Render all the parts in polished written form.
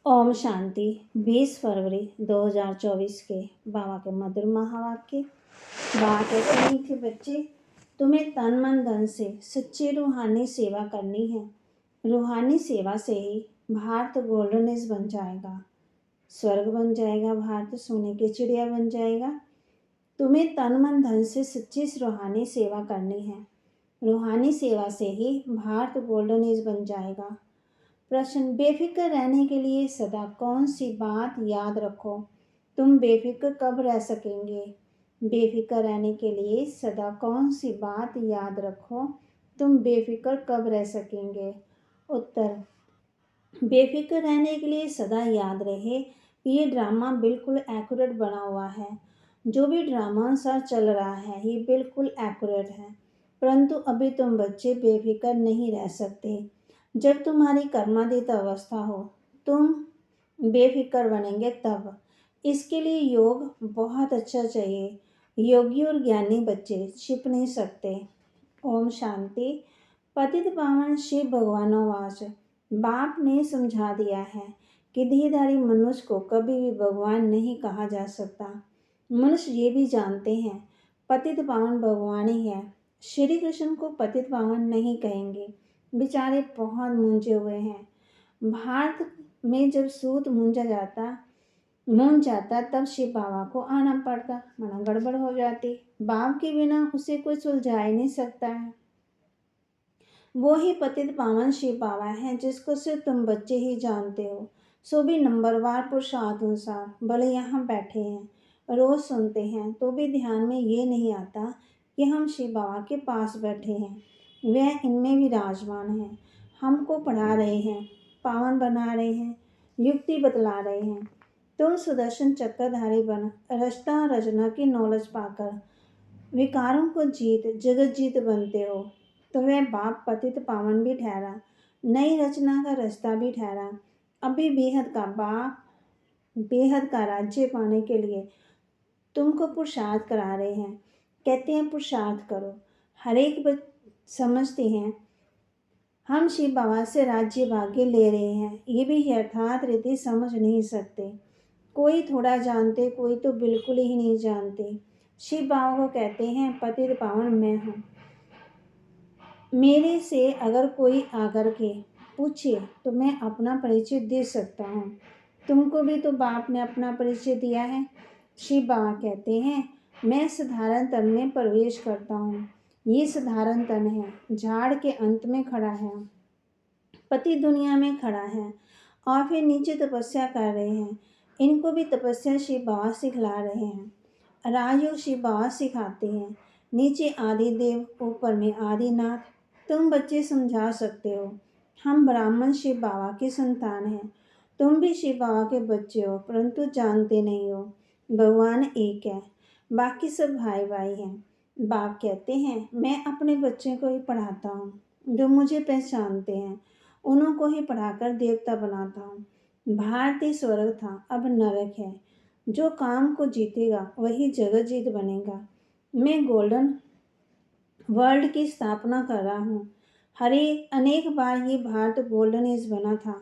ओम शांति। 20 फरवरी 2024 के बाबा के मधुर महावाक्य। बाबा कहते हैं कि बच्चे, तुम्हें तन मन धन से सच्ची रूहानी सेवा करनी है। रूहानी सेवा से ही भारत गोल्डनिस बन जाएगा, स्वर्ग बन जाएगा, भारत सोने की चिड़िया बन जाएगा। तुम्हें तन मन धन से सच्ची रूहानी सेवा करनी है। रूहानी सेवा से ही भारत गोल्डनिस बन जाएगा। प्रश्न, बेफिक्र रहने के लिए सदा कौन सी बात याद रखो? तुम बेफिक्र कब रह सकेंगे? बेफिक्र रहने के लिए सदा कौन सी बात याद रखो? तुम बेफिक्र कब रह सकेंगे? उत्तर, बेफिक्र रहने के लिए सदा याद रहे कि ये ड्रामा बिल्कुल एक्यूरेट बना हुआ है। जो भी ड्रामा अनुसार चल रहा है ये बिल्कुल एक्यूरेट है, परंतु अभी तुम बच्चे बेफिक्र नहीं रह सकते। जब तुम्हारी कर्मातीत अवस्था हो तुम बेफिक्र बनेंगे तब। इसके लिए योग बहुत अच्छा चाहिए। योगी और ज्ञानी बच्चे छिप नहीं सकते। ओम शांति। पतित पावन शिव भगवानोवाच। बाप ने समझा दिया है कि देहधारी मनुष्य को कभी भी भगवान नहीं कहा जा सकता। मनुष्य ये भी जानते हैं पतित पावन भगवान ही है। श्री कृष्ण को पतित पावन नहीं कहेंगे, बेचारे बहुत मूंझे हुए हैं। भारत में जब सूत मूंझ जाता तब शिव बाबा को आना पड़ता, मना गड़बड़ हो जाती। बाप के बिना उसे कोई सुलझा ही नहीं सकता है। वो ही पतित पावन शिव बाबा है जिसको सिर्फ तुम बच्चे ही जानते हो, सो भी नंबरवार पुरुषार्थ अनुसार। भले यहाँ बैठे हैं, रोज सुनते हैं, तो भी ध्यान में ये नहीं आता कि हम शिव बाबा के पास बैठे हैं, वह इनमें विराजमान है, हमको पढ़ा रहे हैं, पावन बना रहे हैं, युक्ति बतला रहे हैं। तुम सुदर्शन चक्रधारी बन रचना रचना की नॉलेज पाकर विकारों को जगत जीत बनते हो। तो वह बाप पतित पावन भी ठहरा, नई रचना का रास्ता भी ठहरा। अभी बेहद का राज्य पाने के लिए तुमको पुरुषार्थ करा रहे हैं। कहते हैं पुरुषार्थ करो। हर एक समझते हैं हम शिव बाबा से राज्य भाग्य ले रहे हैं, ये भी यथार्थ रीति समझ नहीं सकते। कोई थोड़ा जानते, कोई तो बिल्कुल ही नहीं जानते। शिव बाबा को कहते हैं पतित पावन मैं हूँ। मेरे से अगर कोई आकर के पूछे तो मैं अपना परिचय दे सकता हूँ। तुमको भी तो बाप ने अपना परिचय दिया है। शिव बाबा कहते हैं मैं साधारण तन में प्रवेश करता हूँ। ये साधारण तन है, झाड़ के अंत में खड़ा है, पति दुनिया में खड़ा है और फिर नीचे तपस्या कर रहे हैं। इनको भी तपस्या शिव बाबा सिखला रहे हैं। राजयोग शिव बाबा सिखाते हैं। नीचे आदि देव, ऊपर में आदिनाथ। तुम बच्चे समझा सकते हो हम ब्राह्मण शिव बाबा की संतान हैं। तुम भी शिव बाबा के बच्चे हो, परंतु जानते नहीं हो भगवान एक है, बाकी सब भाई भाई हैं। बाप कहते हैं मैं अपने बच्चे को ही पढ़ाता हूँ, जो मुझे पहचानते हैं उन्हों को ही पढ़ाकर देवता बनाता हूँ। भारतीय स्वर्ग था, अब नरक है। जो काम को जीतेगा वही जगत जीत बनेगा। मैं गोल्डन वर्ल्ड की स्थापना कर रहा हूँ। अनेक बार ये भारत गोल्डन एज बना था,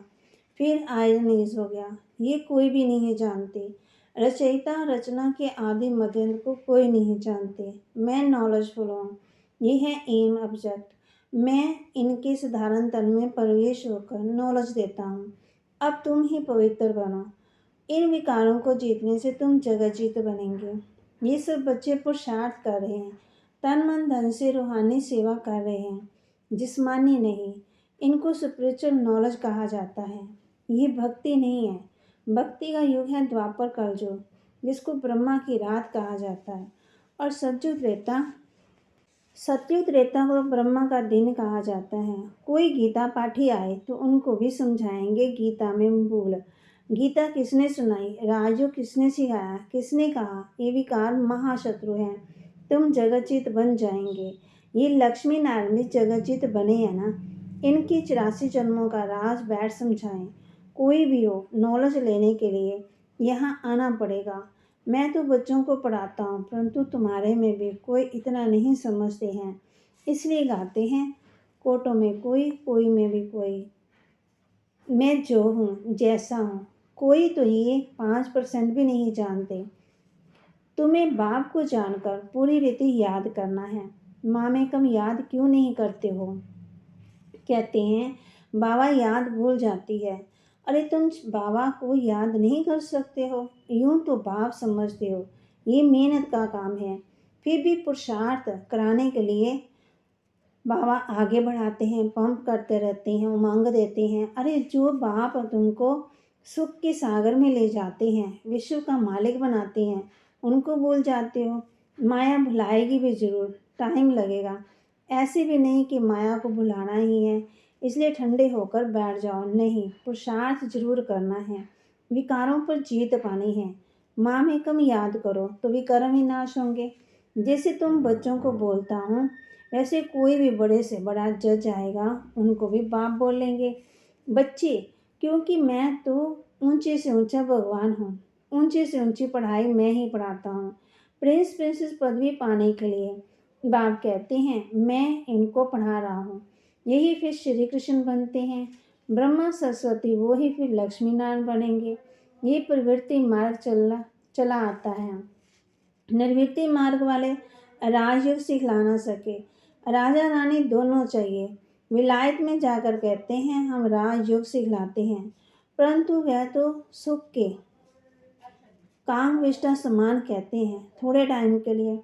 फिर आयरन एज हो गया। ये कोई भी नहीं जानते। रचयिता रचना के आदि मध्य को कोई नहीं जानते। मैं नॉलेजफुल हूँ, ये है एम ऑब्जेक्ट। मैं इनके साधारण तन में प्रवेश होकर नॉलेज देता हूँ। अब तुम ही पवित्र बनो। इन विकारों को जीतने से तुम जगत जीत बनेंगे। ये सब बच्चे पुरुषार्थ कर रहे हैं, तन मन धन से रूहानी सेवा कर रहे हैं, जिस्मानी नहीं। इनको स्पिरिचुअल नॉलेज कहा जाता है। ये भक्ति नहीं है। भक्ति का युग है द्वापर कलयुग, जिसको ब्रह्मा की रात कहा जाता है, और सतयुग त्रेता को ब्रह्मा का दिन कहा जाता है। कोई गीता पाठी आए तो उनको भी समझाएंगे गीता में भूल। गीता किसने सुनाई, राजयोग किसने सिखाया, किसने कहा ये विकार महाशत्रु हैं, तुम जगतजीत बन जाएंगे। ये लक्ष्मी नारायण भी जगतजीत बने हैं ना, इनकी 84 जन्मों का राज बैठ समझाएं। कोई भी हो, नॉलेज लेने के लिए यहाँ आना पड़ेगा। मैं तो बच्चों को पढ़ाता हूँ, परंतु तुम्हारे में भी कोई इतना नहीं समझते हैं, इसलिए गाते हैं कोटों में कोई, कोई में भी कोई। मैं जो हूँ, जैसा हूँ, कोई तो ये 5% भी नहीं जानते। तुम्हें बाप को जानकर पूरी रीति याद करना है। माँ में कम याद क्यों नहीं करते हो? कहते हैं बाबा याद भूल जाती है। अरे तुम बाबा को याद नहीं कर सकते हो, यूं तो बाप समझते हो। ये मेहनत का काम है। फिर भी पुरुषार्थ कराने के लिए बाबा आगे बढ़ाते हैं, पंप करते रहते हैं, उमंग देते हैं। अरे जो बाप तुमको सुख के सागर में ले जाते हैं, विश्व का मालिक बनाते हैं, उनको भूल जाते हो। माया भुलाएगी भी जरूर, टाइम लगेगा। ऐसे भी नहीं कि माया को भुलाना ही है इसलिए ठंडे होकर बैठ जाओ। नहीं, पुरुषार्थ जरूर करना है, विकारों पर जीत पानी है। माँ में कम याद करो तो विक्रम ही नाश होंगे। जैसे तुम बच्चों को बोलता हूँ वैसे कोई भी बड़े से बड़ा जज आएगा, उनको भी बाप बोलेंगे। बच्चे, क्योंकि मैं तो ऊंचे से ऊंचा भगवान हूँ, ऊंचे से ऊंची पढ़ाई मैं ही पढ़ाता हूँ। प्रिंस प्रिंसेस पदवी पाने के लिए बाप कहते हैं मैं इनको पढ़ा रहा हूँ। यही फिर श्री कृष्ण बनते हैं, ब्रह्मा सरस्वती वो ही फिर लक्ष्मी नारायण बनेंगे। ये प्रवृत्ति मार्ग चला आता है। निर्वृत्ति मार्ग वाले राजयोग सिखला ना सके। राजा रानी दोनों चाहिए। विलायत में जाकर कहते हैं हम राजयोग सिखलाते हैं, परंतु वह तो सुख के काम विष्टा समान कहते हैं थोड़े टाइम के लिए।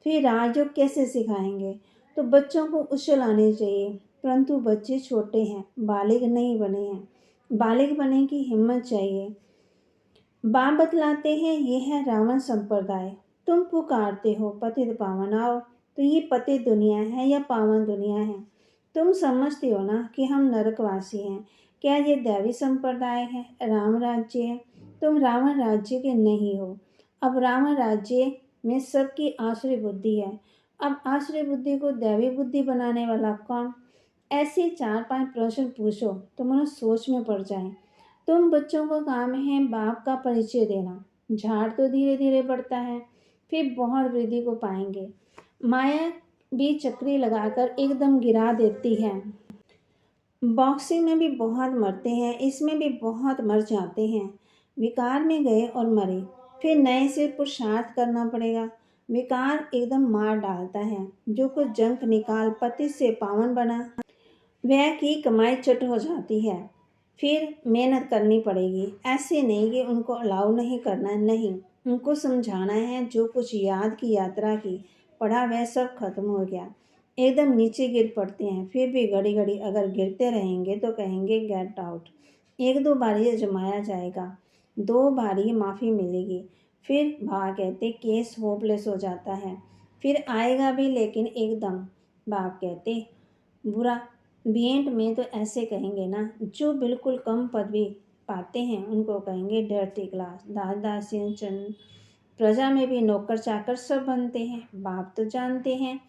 फिर राजयोग कैसे सिखाएंगे? तो बच्चों को उछल आनी चाहिए, परंतु बच्चे छोटे हैं, बालिग नहीं बने हैं। बालिग बनने की हिम्मत चाहिए। बाप बतलाते हैं ये है रावण संप्रदाय। तुम पुकारते हो पतित पावन आओ, तो ये पतित दुनिया है या पावन दुनिया है? तुम समझते हो ना कि हम नरकवासी हैं। क्या ये दैवी संप्रदाय है, राम राज्य है? तुम रावण राज्य के नहीं हो। अब रावण राज्य में सबकी आसुरी बुद्धि है। अब आसुरी बुद्धि को दैवी बुद्धि बनाने वाला कौन? ऐसे 4-5 प्रश्न पूछो तो मनुष्य सोच में पड़ जाए। तुम बच्चों का काम है बाप का परिचय देना। झाड़ तो धीरे धीरे बढ़ता है, फिर बहुत वृद्धि को पाएंगे। माया भी चक्री लगाकर एकदम गिरा देती है। बॉक्सिंग में भी बहुत मरते हैं, इसमें भी बहुत मर जाते हैं। विकार में गए और मरे, फिर नए से पुरुषार्थ करना पड़ेगा। विकार एकदम मार डालता है। जो कुछ जंक निकाल पति से पावन बना, वह की कमाई चट हो जाती है। फिर मेहनत करनी पड़ेगी। ऐसे नहीं कि उनको अलाउ नहीं करना है, नहीं, उनको समझाना है। जो कुछ याद की यात्रा की पढ़ा वह सब खत्म हो गया। एकदम नीचे गिर पड़ते हैं, फिर भी घड़ी घड़ी अगर गिरते रहेंगे तो कहेंगे गेट आउट। 1-2 बारी आजमाया जाएगा, 2 बारी माफ़ी मिलेगी, फिर बाबा कहते केस होपलेस हो जाता है। फिर आएगा भी लेकिन एकदम। बाप कहते बुरा भेंट में तो ऐसे कहेंगे ना, जो बिल्कुल कम पदवी पाते हैं उनको कहेंगे डर्टी क्लास। दास दासियन चंद प्रजा में भी नौकर चाकर सब बनते हैं। बाप तो जानते हैं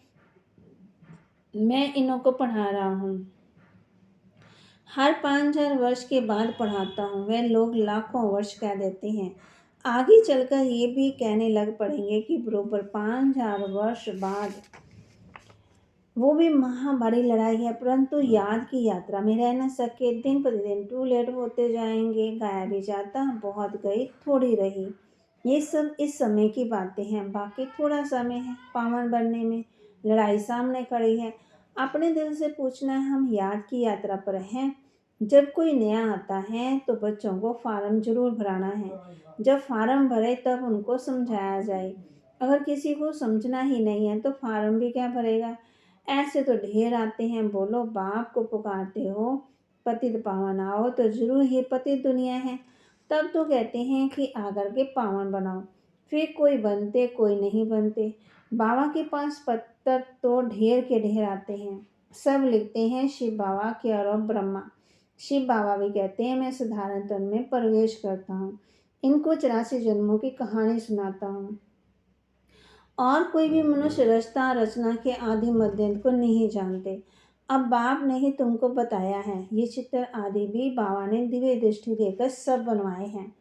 मैं इन्हों को पढ़ा रहा हूँ, हर 5000 वर्ष के बाद पढ़ाता हूँ। वह लोग लाखों वर्ष कह देते हैं, आगे चलकर ये भी कहने लग पड़ेंगे कि बरोबर 5000 वर्ष बाद। वो भी महाभारी लड़ाई है, परंतु याद की यात्रा में रह न सके। दिन प्रतिदिन टू लेट होते जाएंगे। गाया भी जाता बहुत गई थोड़ी रही। ये सब इस समय की बातें हैं, बाकी थोड़ा समय है पावन बनने में। लड़ाई सामने खड़ी है। अपने दिल से पूछना है हम याद की यात्रा पर हैं। जब कोई नया आता है तो बच्चों को फार्म जरूर भराना है। जब फार्म भरे तब उनको समझाया जाए। अगर किसी को समझना ही नहीं है तो फार्म भी क्या भरेगा? ऐसे तो ढेर आते हैं। बोलो बाप को पुकारते हो पतित पावन आओ, तो जरूर ये पतित दुनिया है। तब तो कहते हैं कि आकर के पावन बनाओ। फिर कोई बनते कोई नहीं बनते। बाबा के पास पत्तर तो ढेर के ढेर आते हैं। सब लिखते हैं शिव बाबा के और ब्रह्मा। शिव बाबा भी कहते हैं मैं साधारण तन में प्रवेश करता हूँ, इनको 84 जन्मों की कहानी सुनाता हूँ। और कोई भी मनुष्य रचना रचना के आदि मध्यंत को नहीं जानते। अब बाप ने ही तुमको बताया है। ये चित्र आदि भी बाबा ने दिव्य दृष्टि देकर सब बनवाए हैं।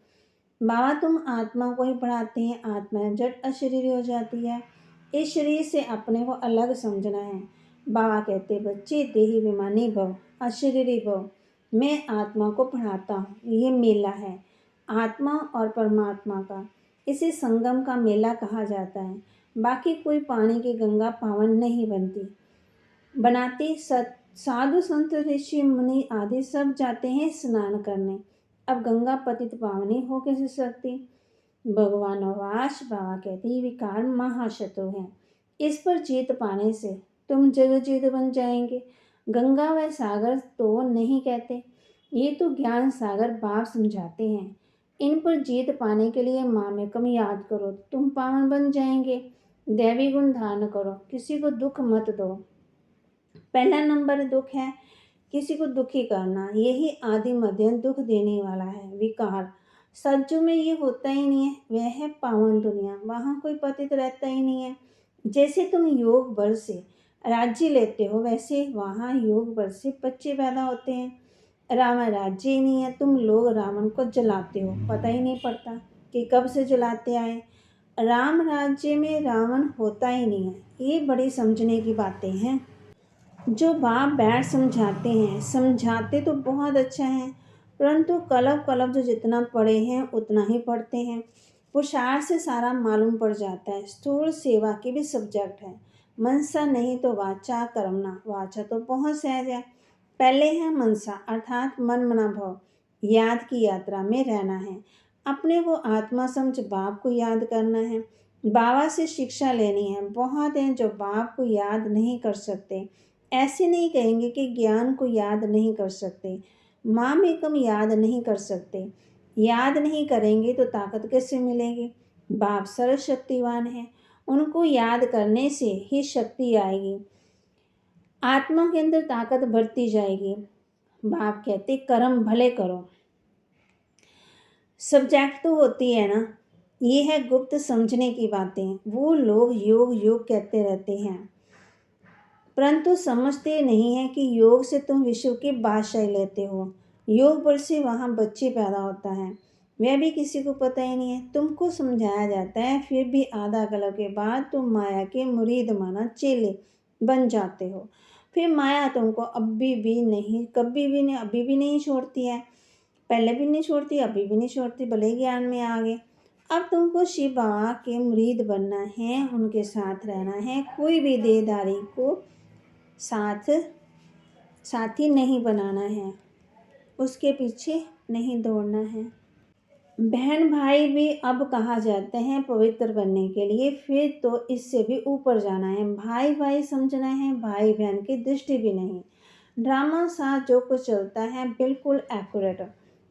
बाबा तुम आत्मा को ही पढ़ाते हैं। आत्मा जट अशरीरी हो जाती है। इस शरीर से अपने को अलग समझना है। बाबा कहते बच्चे देही विमानी भव, अशरीरी भव। मैं आत्मा को पढ़ाता हूँ, ये मेला है। आत्मा और परमात्मा का। इसे संगम का मेला कहा जाता है। बाकी कोई पानी की गंगा पावन नहीं बनाती। साधु संत ऋषि मुनि आदि सब जाते हैं स्नान करने। अब गंगा पतित पावनी हो कैसे सकती। भगवान वाश बाबा कहते हैं विकार महाशत्रु हैं। इस पर जीत पाने से तुम जगजीत बन जाएंगे। गंगा व सागर तो नहीं कहते, ये तो ज्ञान सागर बाप समझाते हैं। इन पर जीत पाने के लिए माँ में कम याद करो, तुम पावन बन जाएंगे। दैवी गुण धारण करो, किसी को दुख मत दो। पहला नंबर दुख है किसी को दुखी करना, यही आदि मध्यम दुख देने वाला है। विकार सज्जों में ये होता ही नहीं है, वह है पावन दुनिया, वहाँ कोई पतित रहता ही नहीं है। जैसे तुम योग बल से राज्य लेते हो, वैसे वहाँ योग बल से बच्चे पैदा होते हैं। रावण राज्य ही नहीं है, तुम लोग रावण को जलाते हो, पता ही नहीं पड़ता कि कब से जलाते आए। राम राज्य में रावण होता ही नहीं है। ये बड़ी समझने की बातें हैं जो बाप बैठ समझाते तो बहुत अच्छा है, परंतु कलप जो जितना पढ़े हैं उतना ही पढ़ते हैं। पुरुषार्थ से सारा मालूम पड़ जाता है। स्थूल सेवा की भी सब्जेक्ट है। मनसा नहीं तो वाचा कर्मणा, वाचा तो बहुत सहज है। पहले है मनसा अर्थात मन मना भाव, याद की यात्रा में रहना है। अपने को आत्मा समझ बाप को याद करना है। बाबा से शिक्षा लेनी है। बहुत हैं जो बाप को याद नहीं कर सकते। ऐसे नहीं कहेंगे कि ज्ञान को याद नहीं कर सकते, माँ में कम याद नहीं कर सकते। याद नहीं करेंगे तो ताकत कैसे मिलेगी। बाप सर्वशक्तिवान है, उनको याद करने से ही शक्ति आएगी, आत्मा के अंदर ताकत बढ़ती जाएगी। बाप कहते कर्म भले करो। सब्जेक्ट तो होती है ना, ये है गुप्त समझने की बातें। वो लोग योग योग कहते रहते हैं, परंतु समझते नहीं है कि योग से तुम विश्व की बादशाही लेते हो। योग बल से वहाँ बच्चे पैदा होता है, वह भी किसी को पता ही नहीं है। तुमको समझाया जाता है, फिर भी आधा कल्प के बाद तुम माया के मुरीद माना चेले बन जाते हो। फिर माया तुमको अभी भी नहीं छोड़ती है। पहले भी नहीं छोड़ती, अभी भी नहीं छोड़ती, भले ज्ञान में आ गए। अब तुमको शिव बाबा के मुरीद बनना है, उनके साथ रहना है। कोई भी देहधारी को साथी नहीं बनाना है, उसके पीछे नहीं दौड़ना है। बहन भाई भी अब कहा जाता है पवित्र बनने के लिए, फिर तो इससे भी ऊपर जाना है। भाई भाई समझना है, भाई बहन की दृष्टि भी नहीं। ड्रामा सा जो कुछ चलता है बिल्कुल एक्यूरेट,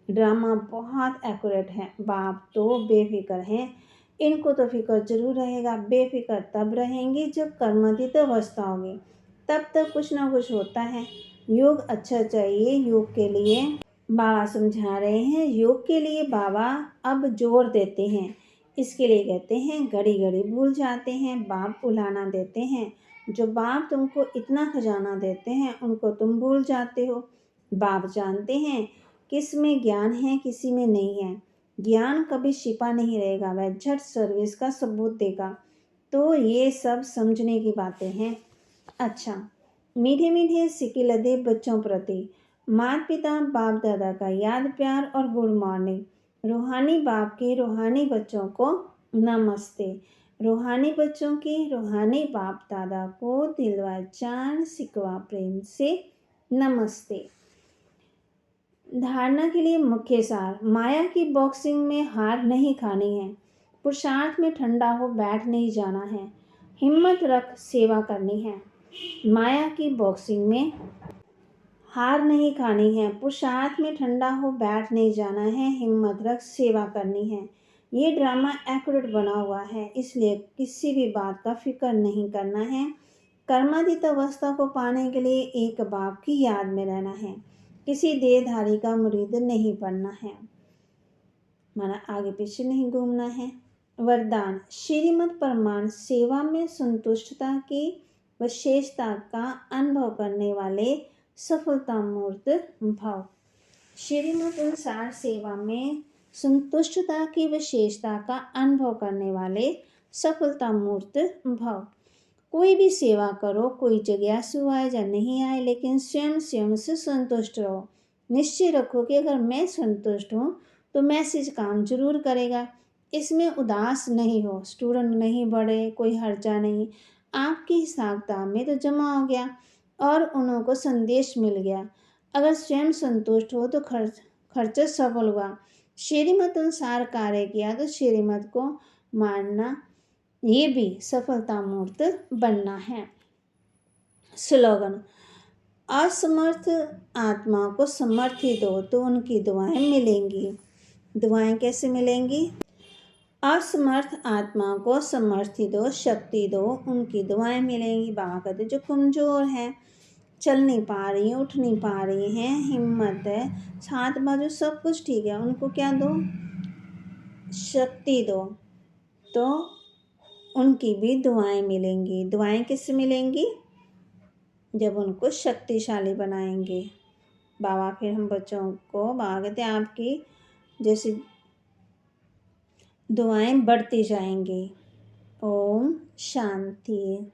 ड्रामा बहुत एक्यूरेट है। बाप तो बेफिक्र हैं, इनको तो फिक्र जरूर रहेगा। बेफिक्र तब रहेंगे जब कर्मातीत अवस्था होगी, तब तक कुछ ना कुछ होता है। योग अच्छा चाहिए। योग के लिए बाबा समझा रहे हैं, योग के लिए बाबा अब जोर देते हैं। इसके लिए कहते हैं घड़ी घड़ी भूल जाते हैं, बाप उलाना देते हैं। जो बाप तुमको इतना खजाना देते हैं उनको तुम भूल जाते हो। बाप जानते हैं किस में ज्ञान है, किसी में नहीं है। ज्ञान कभी छिपा नहीं रहेगा, वह झट सर्विस का सबूत देगा। तो ये सब समझने की बातें हैं। अच्छा, मीठे मीठे सिक्के लदे बच्चों प्रति माता पिता बाप दादा का याद प्यार और गुड मॉर्निंग। रूहानी बाप के रूहानी बच्चों को नमस्ते। रूहानी बच्चों के रूहानी बाप दादा को दिलवा जान सिकवा प्रेम से नमस्ते। धारणा के लिए मुख्य सार, माया की बॉक्सिंग में हार नहीं खानी है। पुरुषार्थ में ठंडा हो बैठ नहीं जाना है, हिम्मत रख सेवा करनी है। माया की बॉक्सिंग में हार नहीं खानी है, पुरुषार्थ में ठंडा हो बैठ नहीं जाना है, हिम्मत रख सेवा करनी है। ये ड्रामा एक्यूरेट बना हुआ है, इसलिए किसी भी बात का फिक्र नहीं करना है। कर्मातीत अवस्था को पाने के लिए एक बाप की याद में रहना है, किसी देहधारी का मुरीद नहीं बनना है, माना आगे पीछे नहीं घूमना है। वरदान, श्रीमद् परमाण सेवा में संतुष्टता की विशेषता का अनुभव करने वाले सफलता मूर्त भाव। श्रीमद् अनुसार सेवा में संतुष्टता की विशेषता का अनुभव करने वाले सफलता मूर्त भाव। कोई भी सेवा करो, कोई जिज्ञासु आए या नहीं आए, लेकिन स्वयं से संतुष्ट रहो। निश्चय रखो कि अगर मैं संतुष्ट हूँ तो मैसेज काम जरूर करेगा। इसमें उदास नहीं हो, स्टूडेंट नहीं बढ़े, कोई हर्जा नहीं, आपकी हिसाब किताब में तो जमा हो गया और उनको संदेश मिल गया। अगर स्वयं संतुष्ट हो तो खर्च सफल हुआ। श्रीमत अनुसार कार्य किया तो श्रीमत को मानना, ये भी सफलता मूर्त बनना है। स्लोगन: असमर्थ आत्मा को समर्थी दो तो उनकी दुआएं मिलेंगी। दुआएं कैसे मिलेंगी? असमर्थ आत्मा को समर्थी दो, शक्ति दो, उनकी दुआएं मिलेंगी। बाबा कहते जो कमज़ोर हैं, चल नहीं पा रही हैं, उठ नहीं पा रही हैं, हिम्मत है, हाथ बाजू सब कुछ ठीक है, उनको क्या दो? शक्ति दो, तो उनकी भी दुआएं मिलेंगी। दुआएं किससे मिलेंगी? जब उनको शक्तिशाली बनाएंगे। बाबा फिर हम बच्चों को, बाबा कहते हैं आपकी जैसे दुआएं बढ़ती जाएंगी। ओम शांति।